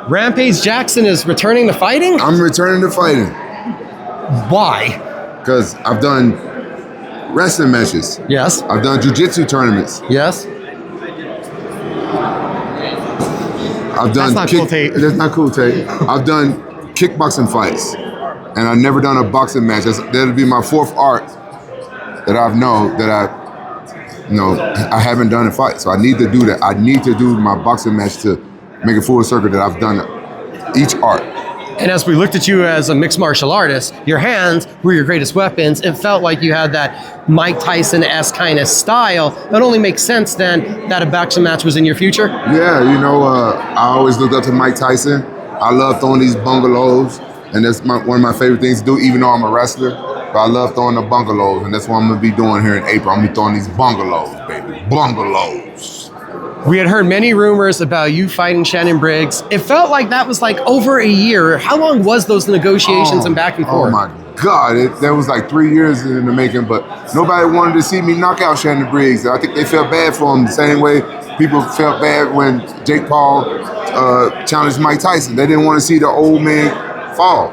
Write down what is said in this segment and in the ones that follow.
Rampage Jackson is returning to fighting? I'm returning to fighting. Why? Because I've done wrestling matches. Yes. I've done jiu-jitsu tournaments. Yes. I've done That's not cool, Tate. That's not cool, Tate. I've done kickboxing fights, and I've never done a boxing match. That'll be my fourth art that I haven't done a fight. So I need to do that. I need to do my boxing match to make a full circle that I've done each art. And as we looked at you as a mixed martial artist, your hands were your greatest weapons. It felt like you had that Mike Tyson-esque kind of style. That only makes sense then that a boxing match was in your future. Yeah, I always looked up to Mike Tyson. I love throwing these bungalows, and that's one of my favorite things to do, even though I'm a wrestler. But I love throwing the bungalows, and that's what I'm going to be doing here in April. I'm going to be throwing these bungalows, baby. Bungalows. We had heard many rumors about you fighting Shannon Briggs. It felt like that was like over a year. How long was those negotiations and back and forth? Oh my God, that was like 3 years in the making, but nobody wanted to see me knock out Shannon Briggs. I think they felt bad for him the same way people felt bad when Jake Paul challenged Mike Tyson. They didn't want to see the old man fall.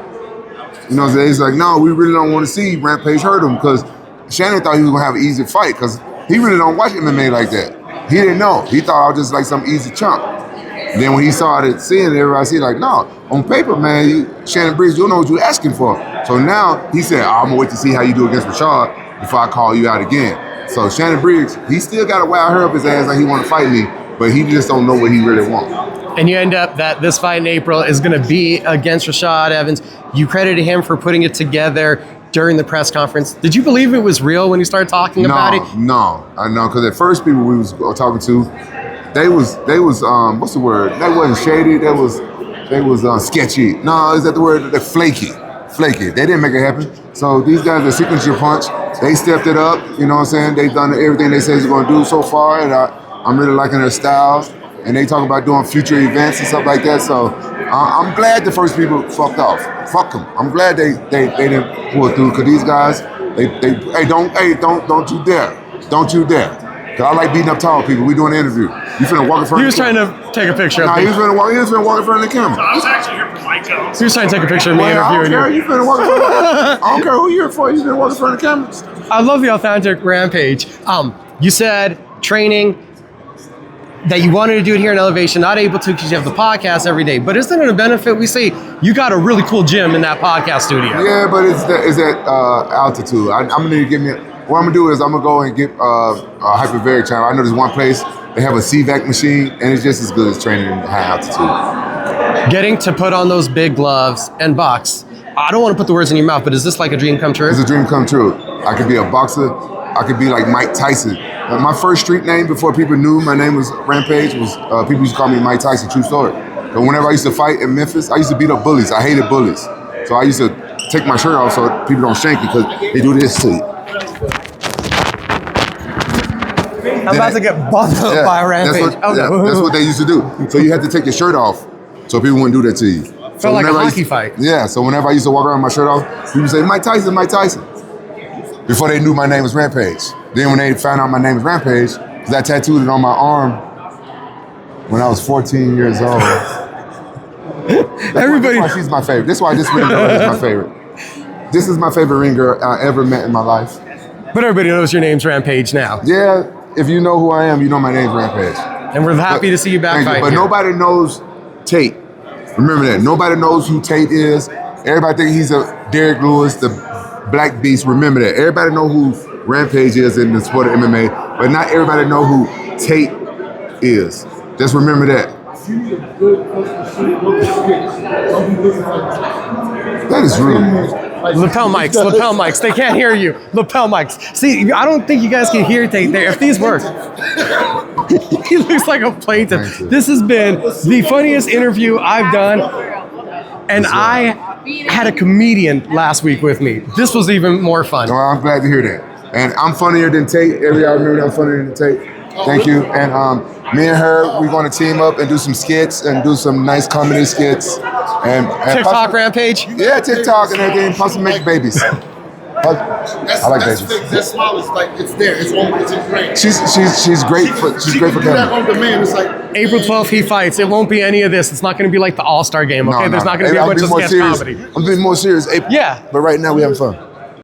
It's like, no, we really don't want to see Rampage hurt him, because Shannon thought he was going to have an easy fight, because he really don't watch MMA like that. He didn't know. He thought I was just like some easy chump. And then when he started seeing it, everybody see like, no, on paper, man, Shannon Briggs, you don't know what you're asking for. So now he said, I'm going to wait to see how you do against Rashad before I call you out again. So Shannon Briggs, he still got to wow her up his ass like he want to fight me, but he just don't know what he really wants. And you end up that this fight in April is going to be against Rashad Evans. You credited him for putting it together during the press conference. Did you believe it was real when you started talking about it? No, I know, because at first people we was talking to, they was what's the word? That wasn't shady. They was sketchy. No, is that the word? They're flaky. They didn't make it happen. So these guys are signature punch. They stepped it up. You know what I'm saying? They've done everything they said they're going to do so far, and I'm really liking their styles. And they talk about doing future events and stuff like that. So I'm glad the first people fucked off. Fuck them. I'm glad they didn't pull it through, because these guys, don't you dare. Don't you dare. Because I like beating up tall people. We doing an interview. You finna walk in front of the camera. He was trying to take a picture of me. He was finna walk in front of the camera. I was actually here for Mike. He was trying to take a picture of me interviewing you. You finna walk in front of I don't care who you're for. You finna walk in front of the camera. I love the authentic Rampage. You said training, that you wanted to do it here in Elevation, not able to because you have the podcast every day. But isn't it a benefit? We say you got a really cool gym in that podcast studio. Yeah, but it's that altitude. I'm gonna need to get me. What I'm gonna do is I'm gonna go and get a hyperbaric channel. I know there's one place they have a CVAC machine, and it's just as good as training in high altitude. Getting to put on those big gloves and box. I don't want to put the words in your mouth, but is this like a dream come true? It's a dream come true. I could be a boxer. I could be like Mike Tyson. My first street name before people knew my name was Rampage was people used to call me Mike Tyson, true story. But whenever I used to fight in Memphis, I used to beat up bullies. I hated bullies. So I used to take my shirt off so people don't shank you, because they do this to you. I'm about to get bumped up by Rampage. That's what they used to do. So you had to take your shirt off so people wouldn't do that to you. Felt like a hockey fight. Yeah, so whenever I used to walk around with my shirt off, people would say, Mike Tyson, Mike Tyson. Before they knew my name was Rampage. Then when they found out my name was Rampage, because I tattooed it on my arm when I was 14 years old. That's why she's my favorite. That's why this ring girl is my favorite. This is my favorite ring girl I ever met in my life. But everybody knows your name's Rampage now. Yeah, if you know who I am, you know my name's Rampage. And we're happy to see you back fighting. But nobody knows Tate. Remember that. Nobody knows who Tate is. Everybody think he's a Derek Lewis, the Black Beast. Remember that. Everybody know who Rampage is in the sport of MMA, but not everybody know who Tate is. Just remember that. That is rude. Lapel mics, they can't hear you. Lapel mics. See, I don't think you guys can hear Tate there. If these work. He looks like a plaintiff. This has been the funniest interview I've done. And I had a comedian last week with me. This was even more fun. Well, I'm glad to hear that. And I'm funnier than Tate. Everybody remember I'm funnier than Tate. Thank you. And me and her, we're going to team up and do some skits and do some nice comedy skits. And TikTok Rampage? Yeah, TikTok and everything. Plus make babies. I like that. That smile is like it's there. It's ingrained. She's great for that on demand. It's like April 12th, he fights. It won't be any of this. It's not going to be like the All-Star game, okay? There's not going to be a bunch of sketch comedy. I'm being more serious. April, Yeah. But right now, we having fun.